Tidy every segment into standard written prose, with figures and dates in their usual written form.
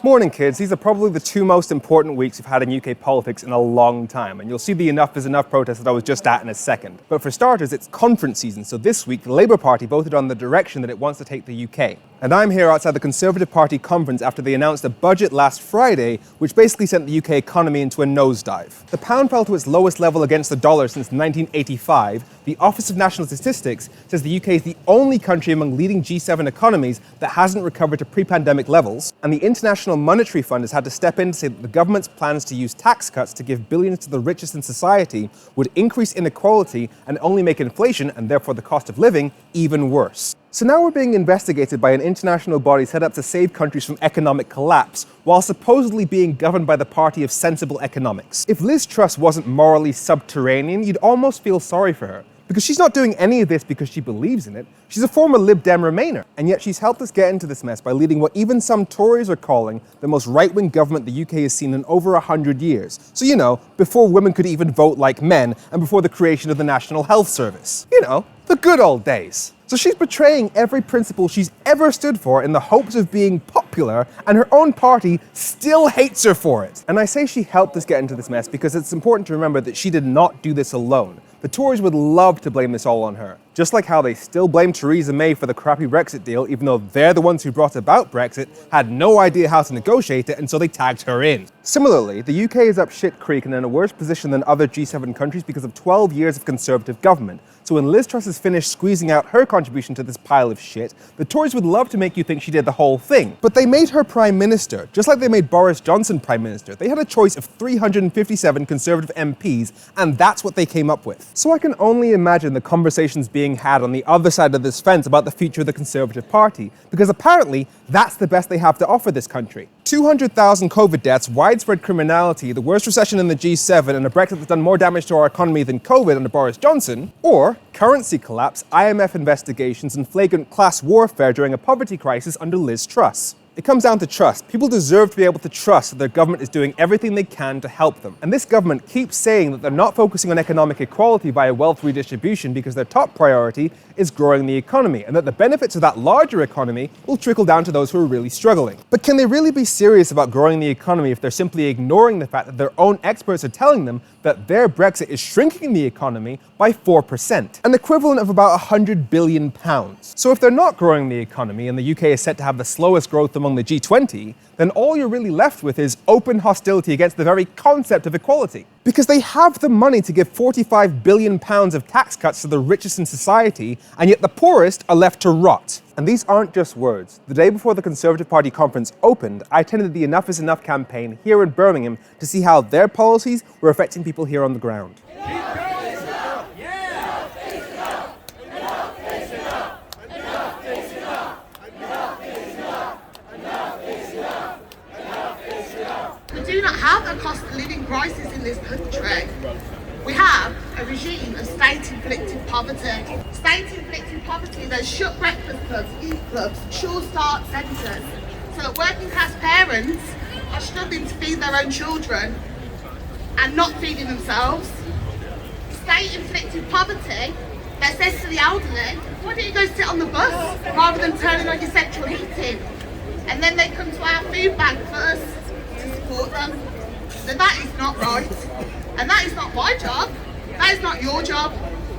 Morning, kids. These are probably the two most important weeks we've had in UK politics in a long time, and you'll see the Enough is Enough protest that I was just at in a second. But for starters, it's conference season, so this week the Labour Party voted on the direction that it wants to take the UK. And I'm here outside the Conservative Party conference after they announced a budget last Friday, which basically sent the UK economy into a nosedive. The pound fell to its lowest level against the dollar since 1985. The Office of National Statistics says the UK is the only country among leading G7 economies that hasn't recovered to pre-pandemic levels. And the International Monetary Fund has had to step in to say that the government's plans to use tax cuts to give billions to the richest in society would increase inequality and only make inflation, and therefore the cost of living, even worse. So now we're being investigated by an international body set up to save countries from economic collapse, while supposedly being governed by the party of sensible economics. If Liz Truss wasn't morally subterranean, you'd almost feel sorry for her. Because she's not doing any of this because she believes in it. She's a former Lib Dem Remainer. And yet she's helped us get into this mess by leading what even some Tories are calling the most right-wing government the UK has seen in over 100 years. So, you know, before women could even vote like men, and before the creation of the National Health Service. You know, the good old days. So she's betraying every principle she's ever stood for in the hopes of being popular, and her own party still hates her for it. And I say she helped us get into this mess because it's important to remember that she did not do this alone. The Tories would love to blame this all on her. Just like how they still blame Theresa May for the crappy Brexit deal, even though they're the ones who brought about Brexit, had no idea how to negotiate it, and so they tagged her in. Similarly, the UK is up shit creek and in a worse position than other G7 countries because of 12 years of Conservative government. So when Liz Truss is finished squeezing out her contribution to this pile of shit, the Tories would love to make you think she did the whole thing. But they made her Prime Minister, just like they made Boris Johnson Prime Minister. They had a choice of 357 Conservative MPs, and that's what they came up with. So I can only imagine the conversations being had on the other side of this fence about the future of the Conservative Party, because apparently that's the best they have to offer this country. 200,000 COVID deaths, widespread criminality, the worst recession in the G7, and a Brexit that's done more damage to our economy than COVID under Boris Johnson, or currency collapse, IMF investigations, and flagrant class warfare during a poverty crisis under Liz Truss. It comes down to trust. People deserve to be able to trust that their government is doing everything they can to help them. And this government keeps saying that they're not focusing on economic equality via wealth redistribution because their top priority is growing the economy, and that the benefits of that larger economy will trickle down to those who are really struggling. But can they really be serious about growing the economy if they're simply ignoring the fact that their own experts are telling them that their Brexit is shrinking the economy by 4%, an equivalent of about £100 billion. So if they're not growing the economy and the UK is set to have the slowest growth among the G20, then all you're really left with is open hostility against the very concept of equality. Because they have the money to give £45 billion of tax cuts to the richest in society, and yet the poorest are left to rot. And these aren't just words. The day before the Conservative Party conference opened, I attended the Enough is Enough campaign here in Birmingham to see how their policies were affecting people here on the ground. We do not have a cost of living crisis in this country. We have a regime of state-inflicted poverty. State-inflicted poverty, those shut breakfast clubs, youth clubs, sure start centres, so that working class parents are struggling to feed their own children and not feeding themselves. State-inflicted poverty that says to the elderly, why don't you go sit on the bus rather than turning on your central heating? And then they come to our food bank first to support them. So that is not right. And that is not my job. That is not your job.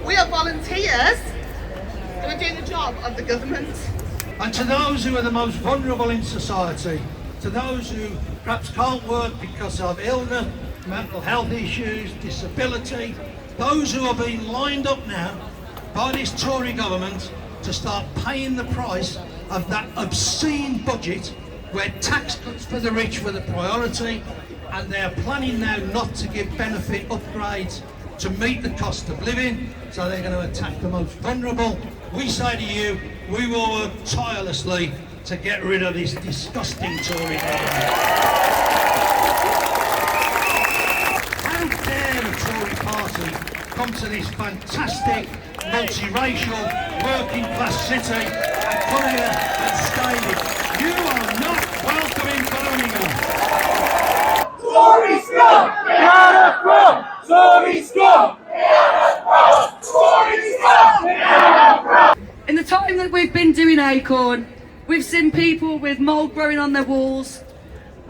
We are volunteers who are doing the job of the government. And to those who are the most vulnerable in society, to those who perhaps can't work because of illness, mental health issues, disability, those who are being lined up now by this Tory government to start paying the price of that obscene budget where tax cuts for the rich were the priority, and they're planning now not to give benefit upgrades to meet the cost of living, so they're going to attack the most vulnerable. We say to you, we will work tirelessly to get rid of this disgusting Tory government. How dare the Tory party come to this fantastic, multiracial, working class city and come here and stay it. You are not welcome in Birmingham. Tory scum! Get out of Brum! Tory scum! Get out of Brum! Tory scum! Get out of Brum! In the time that we've been doing Acorn, we've seen people with mould growing on their walls,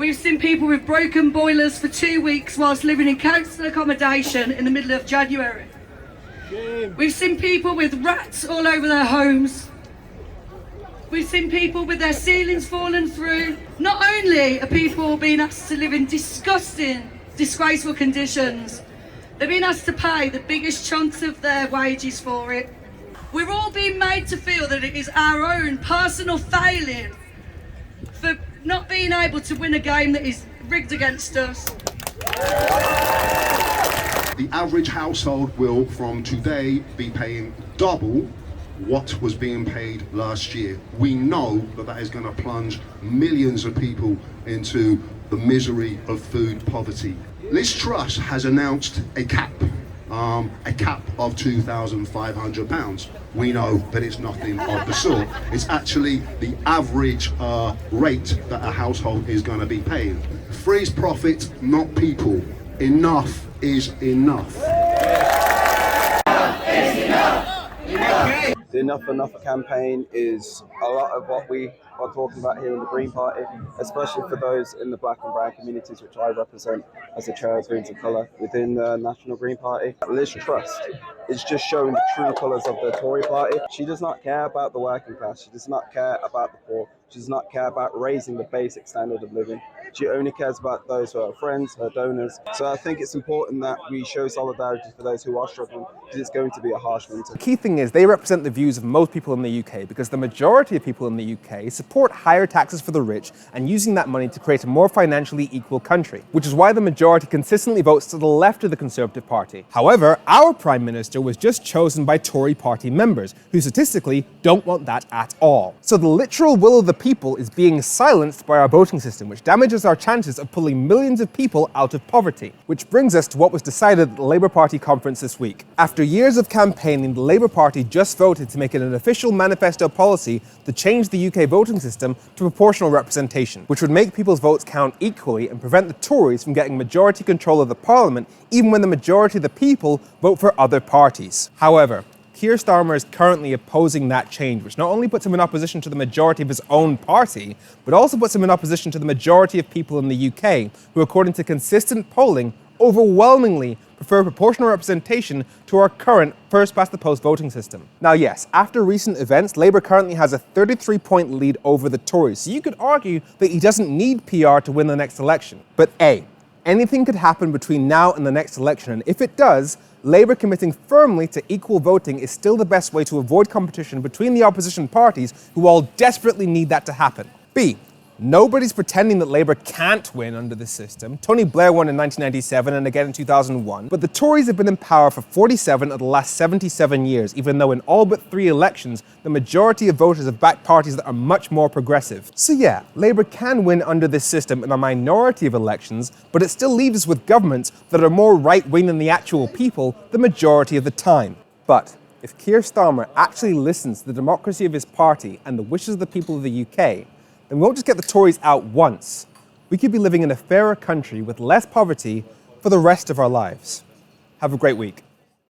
We've seen people with broken boilers for 2 weeks whilst living in council accommodation in the middle of January. We've seen people with rats all over their homes. We've seen people with their ceilings fallen through. Not only are people being asked to live in disgusting, disgraceful conditions, they're being asked to pay the biggest chunks of their wages for it. We're all being made to feel that it is our own personal failing for not being able to win a game that is rigged against us. The average household will from today be paying double what was being paid last year. We know that that is going to plunge millions of people into the misery of food poverty. Liz Truss has announced a cap of £2,500. We know that it's nothing of the sort. It's actually the average rate that a household is going to be paying. Free's profit, not people. Enough is enough. The Enough campaign is a lot of what we are talking about here in the Green Party, especially for those in the black and brown communities, which I represent as the chair of Greens of Colour within the National Green Party. Liz Truss is just showing the true colours of the Tory party. She does not care about the working class. She does not care about the poor. She does not care about raising the basic standard of living. She only cares about those who are friends, her donors. So I think it's important that we show solidarity for those who are struggling, because it's going to be a harsh winter. The key thing is they represent the views of most people in the UK, because the majority of people in the UK support higher taxes for the rich and using that money to create a more financially equal country, which is why the majority consistently votes to the left of the Conservative Party. However, our Prime Minister was just chosen by Tory party members, who statistically don't want that at all. So the literal will of the people is being silenced by our voting system, which damages our chances of pulling millions of people out of poverty. Which brings us to what was decided at the Labour Party conference this week. After years of campaigning, the Labour Party just voted to make it an official manifesto policy to change the UK voting system to proportional representation, which would make people's votes count equally and prevent the Tories from getting majority control of the Parliament, even when the majority of the people vote for other parties. However, Keir Starmer is currently opposing that change, which not only puts him in opposition to the majority of his own party, but also puts him in opposition to the majority of people in the UK, who, according to consistent polling, overwhelmingly prefer proportional representation to our current first-past-the-post voting system. Now yes, after recent events, Labour currently has a 33-point lead over the Tories, so you could argue that he doesn't need PR to win the next election. But A, anything could happen between now and the next election, and if it does, Labour committing firmly to equal voting is still the best way to avoid competition between the opposition parties, who all desperately need that to happen. B, nobody's pretending that Labour can't win under this system. Tony Blair won in 1997 and again in 2001, but the Tories have been in power for 47 of the last 77 years, even though in all but 3 elections, the majority of voters have backed parties that are much more progressive. So yeah, Labour can win under this system in a minority of elections, but it still leaves us with governments that are more right-wing than the actual people the majority of the time. But if Keir Starmer actually listens to the democracy of his party and the wishes of the people of the UK, then we won't just get the Tories out once. We could be living in a fairer country with less poverty for the rest of our lives. Have a great week.